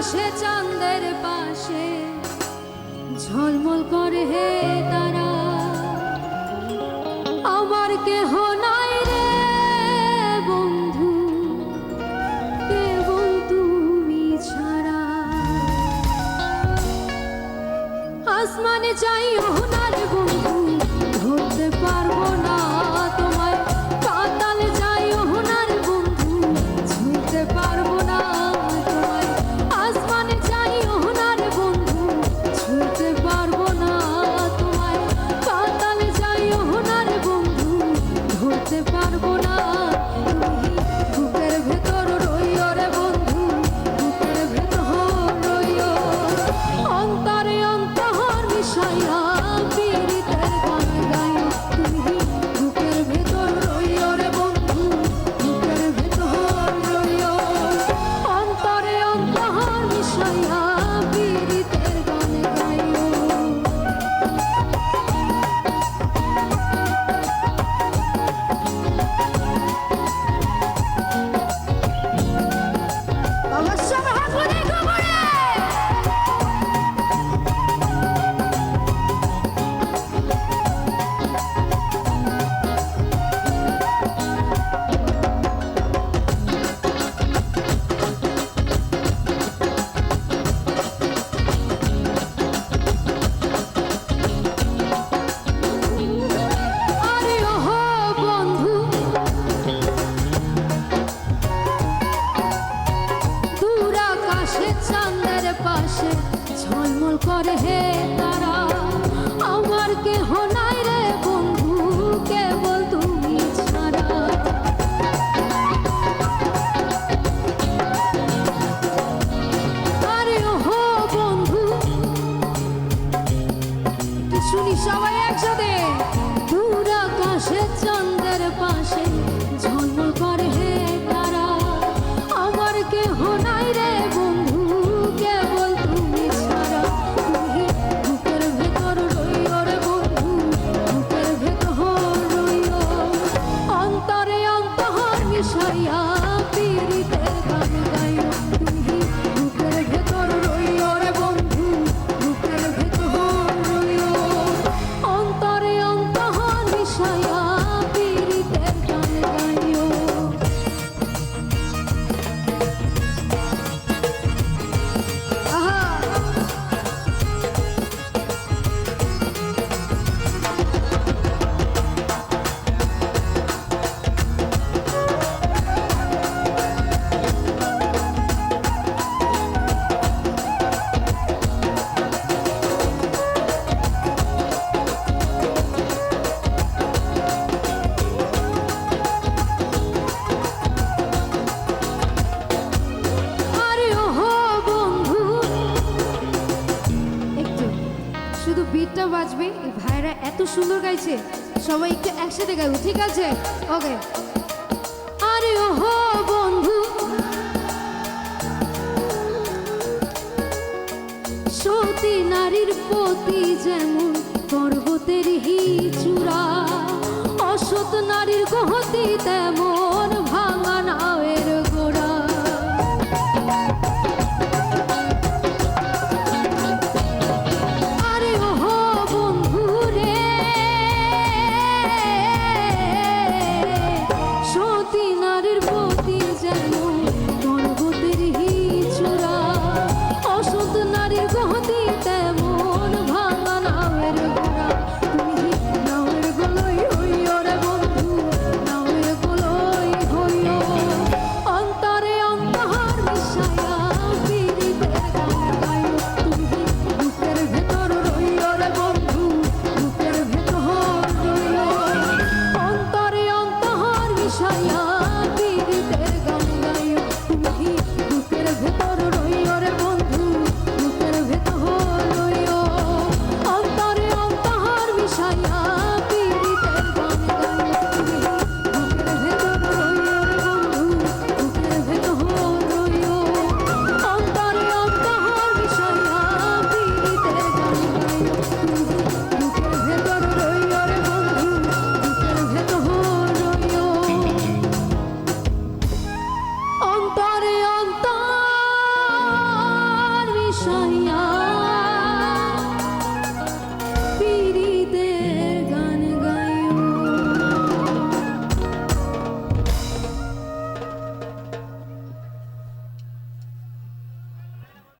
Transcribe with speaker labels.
Speaker 1: আকাশে চাঁদের পাশে ঝলমল করে হে তারা, আমার কেহ নাই রে বন্ধু কেবল তুমি ছাড়া। আসমানে যাইও না রে বন্ধু ধরতে পারবো না তোমায়, পাতালে যাইও না রে বন্ধু ছুঁতে পারবো না তোমায়। আসমানে যাইও না রে বন্ধু ছুঁতে পারবো না তোমায়, পাতালে যাইও না রে বন্ধু ধরতে পারবো না। তুমি বুকের ভেতর রইও রে বন্ধু, বুকের ভেতর রইও, অন্তরে অন্তর মিশাইয়া পীড়িতের গান গাইও। তুমি বুকের ভেতর রইও রে বন্ধু, বুকের ভেতর রইও, অন্তরে অন্তর মিশাইয়া পীড়িতের গান গাইও। বাবা সবার হাত ধরে গোবরে আরে ওহো বন্ধু দূর আকাশে চাঁদের পাশে ঝলমল করে হে তারা, আমার কেহ নাই রে বন্ধু কেবল তুমি ছাড়া। আরে ওহো বন্ধু একটু শুনি সবাই একসাথে, দূর আকাশে চাঁদের পাশে ঝলমল করে হে তারা, আমার কেহ নাই রে বন্ধু কেবল তুমি ছাড়া। তুমি বুকের ভেতর রইও রে বন্ধু, বুকের ভেতর রইও, অন্তরে অন্তর মিশাইয়া পীড়িতের গান গাইও। তুমি বুকের ভেতর রইও রে বন্ধু, বুকের ভেতর রইও, অন্তরে অন্তর মিশাইয়া পীড়িতের গান গাইও। আহা আরে ওহো বন্ধু একটু শুধু বিটটা বাজবে, এই ভাইরা এত সুন্দর গাইছে, সবাই একটু একসাথে গাইবো, ঠিক আছে? ওকে। আরে ওহো বন্ধু সতী নারীর প্রতি যেমন পর্বতের চূড়া, অসৎ নারীর গতি তেমন